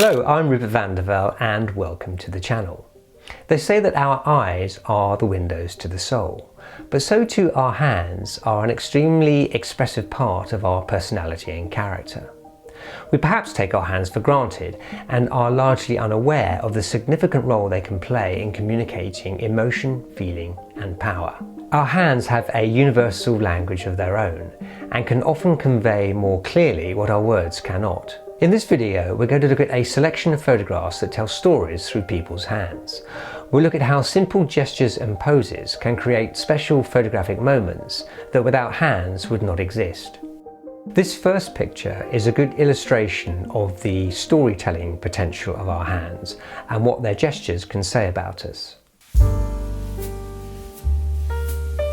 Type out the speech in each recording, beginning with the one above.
Hello, I'm Rupert van der Vel and welcome to the channel. They say that our eyes are the windows to the soul, but so too our hands are an extremely expressive part of our personality and character. We perhaps take our hands for granted and are largely unaware of the significant role they can play in communicating emotion, feeling and power. Our hands have a universal language of their own and can often convey more clearly what our words cannot. In this video, we're going to look at a selection of photographs that tell stories through people's hands. We'll look at how simple gestures and poses can create special photographic moments that without hands would not exist. This first picture is a good illustration of the storytelling potential of our hands and what their gestures can say about us.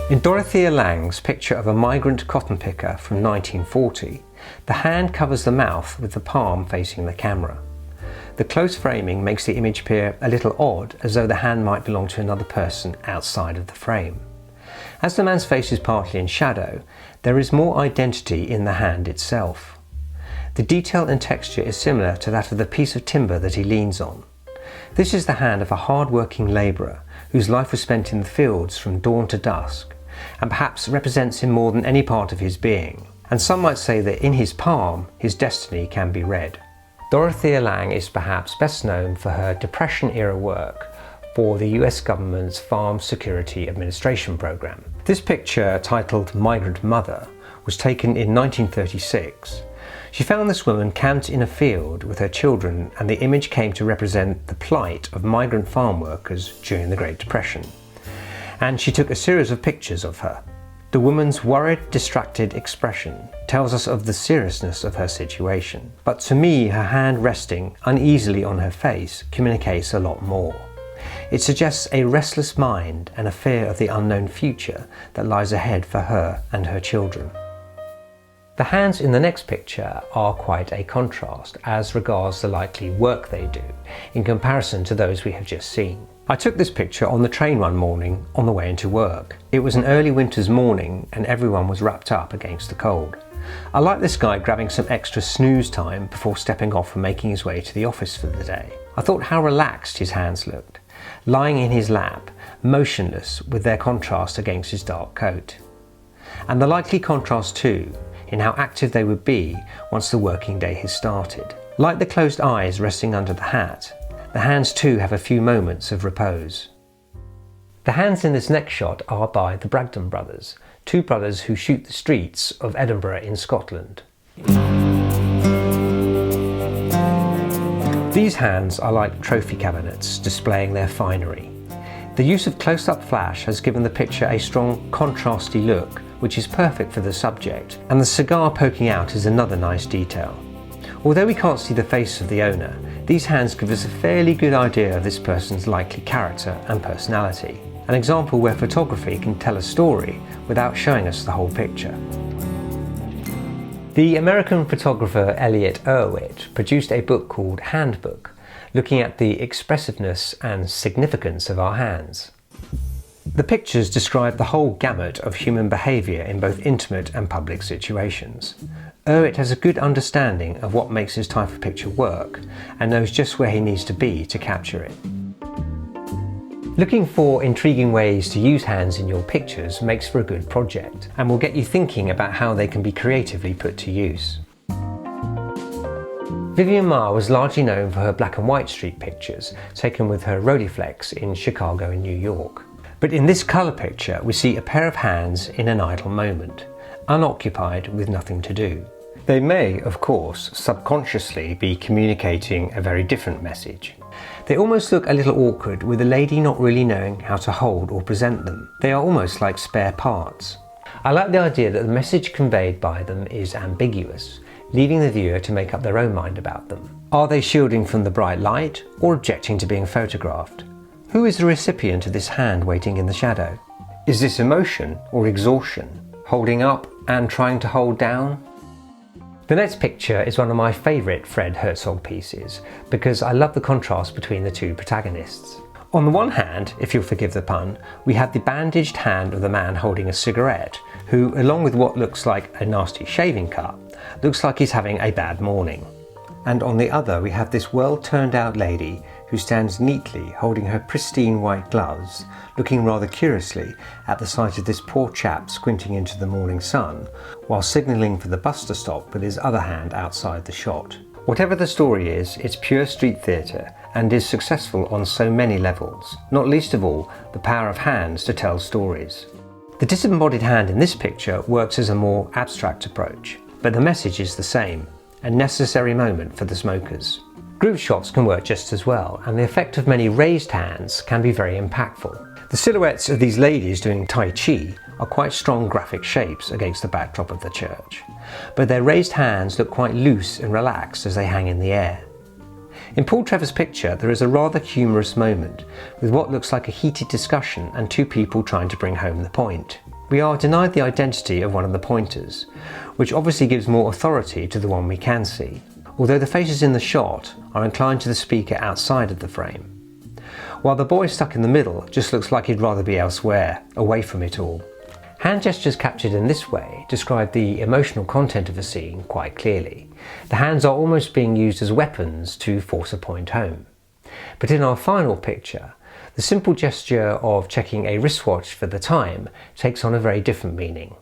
In Dorothea Lange's picture of a migrant cotton picker from 1940, the hand covers the mouth with the palm facing the camera. The close framing makes the image appear a little odd, as though the hand might belong to another person outside of the frame. As the man's face is partly in shadow, there is more identity in the hand itself. The detail and texture is similar to that of the piece of timber that he leans on. This is the hand of a hard-working labourer whose life was spent in the fields from dawn to dusk, and perhaps represents him more than any part of his being. And some might say that in his palm, his destiny can be read. Dorothea Lange is perhaps best known for her Depression-era work for the US government's Farm Security Administration program. This picture, titled Migrant Mother, was taken in 1936. She found this woman camped in a field with her children, and the image came to represent the plight of migrant farm workers during the Great Depression. And she took a series of pictures of her. The woman's worried, distracted expression tells us of the seriousness of her situation. But to me, her hand resting uneasily on her face communicates a lot more. It suggests a restless mind and a fear of the unknown future that lies ahead for her and her children. The hands in the next picture are quite a contrast as regards the likely work they do in comparison to those we have just seen. I took this picture on the train one morning on the way into work. It was an early winter's morning and everyone was wrapped up against the cold. I like this guy grabbing some extra snooze time before stepping off and making his way to the office for the day. I thought how relaxed his hands looked, lying in his lap, motionless with their contrast against his dark coat. And the likely contrast too, in how active they would be once the working day has started. Like the closed eyes resting under the hat, the hands too have a few moments of repose. The hands in this next shot are by the Bragdon brothers, two brothers who shoot the streets of Edinburgh in Scotland. These hands are like trophy cabinets displaying their finery. The use of close-up flash has given the picture a strong contrasty look, which is perfect for the subject, and the cigar poking out is another nice detail. Although we can't see the face of the owner, these hands give us a fairly good idea of this person's likely character and personality. An example where photography can tell a story without showing us the whole picture. The American photographer Elliot Erwitt produced a book called Handbook, looking at the expressiveness and significance of our hands. The pictures describe the whole gamut of human behaviour in both intimate and public situations. Erwitt has a good understanding of what makes his type of picture work and knows just where he needs to be to capture it. Looking for intriguing ways to use hands in your pictures makes for a good project and will get you thinking about how they can be creatively put to use. Vivian Maher was largely known for her black and white street pictures taken with her Rolleiflex in Chicago and New York. But in this colour picture we see a pair of hands in an idle moment, unoccupied with nothing to do. They may, of course, subconsciously be communicating a very different message. They almost look a little awkward, with the lady not really knowing how to hold or present them. They are almost like spare parts. I like the idea that the message conveyed by them is ambiguous, leaving the viewer to make up their own mind about them. Are they shielding from the bright light or objecting to being photographed? Who is the recipient of this hand waiting in the shadow? Is this emotion or exhaustion? Holding up and trying to hold down? The next picture is one of my favourite Fred Herzog pieces because I love the contrast between the two protagonists. On the one hand, if you'll forgive the pun, we have the bandaged hand of the man holding a cigarette, who, along with what looks like a nasty shaving cut, looks like he's having a bad morning. and on the other we have this well turned out lady who stands neatly holding her pristine white gloves, looking rather curiously at the sight of this poor chap squinting into the morning sun while signalling for the bus to stop with his other hand outside the shot. Whatever the story is, it's pure street theatre and is successful on so many levels, not least of all the power of hands to tell stories. The disembodied hand in this picture works as a more abstract approach, but the message is the same, a necessary moment for the smokers. Group shots can work just as well, and the effect of many raised hands can be very impactful. The silhouettes of these ladies doing Tai Chi are quite strong graphic shapes against the backdrop of the church, but their raised hands look quite loose and relaxed as they hang in the air. In Paul Trevor's picture there is a rather humorous moment with what looks like a heated discussion and two people trying to bring home the point. We are denied the identity of one of the pointers, which obviously gives more authority to the one we can see, although the faces in the shot are inclined to the speaker outside of the frame, while the boy stuck in the middle just looks like he'd rather be elsewhere, away from it all. Hand gestures captured in this way describe the emotional content of a scene quite clearly. The hands are almost being used as weapons to force a point home. But in our final picture, the simple gesture of checking a wristwatch for the time takes on a very different meaning.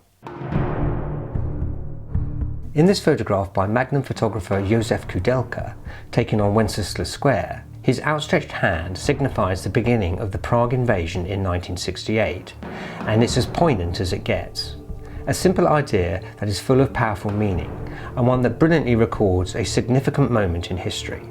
In this photograph by Magnum photographer Józef Kudelka, taken on Wenceslas Square, his outstretched hand signifies the beginning of the Prague invasion in 1968, and it's as poignant as it gets. A simple idea that is full of powerful meaning, and one that brilliantly records a significant moment in history.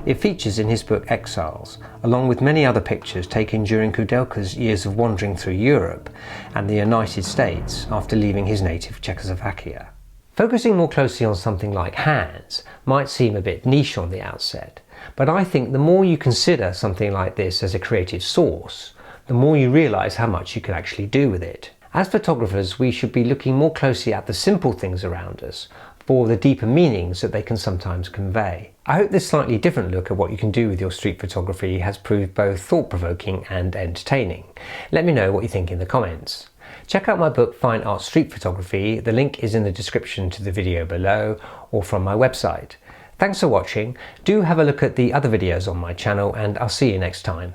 It features in his book Exiles, along with many other pictures taken during Kudelka's years of wandering through Europe and the United States after leaving his native Czechoslovakia. Focusing more closely on something like hands might seem a bit niche on the outset, but I think the more you consider something like this as a creative source, the more you realise how much you can actually do with it. As photographers, we should be looking more closely at the simple things around us for the deeper meanings that they can sometimes convey. I hope this slightly different look at what you can do with your street photography has proved both thought-provoking and entertaining. Let me know what you think in the comments. Check out my book Fine Art Street Photography. The link is in the description to the video below or from my website. Thanks for watching. Do have a look at the other videos on my channel and I'll see you next time.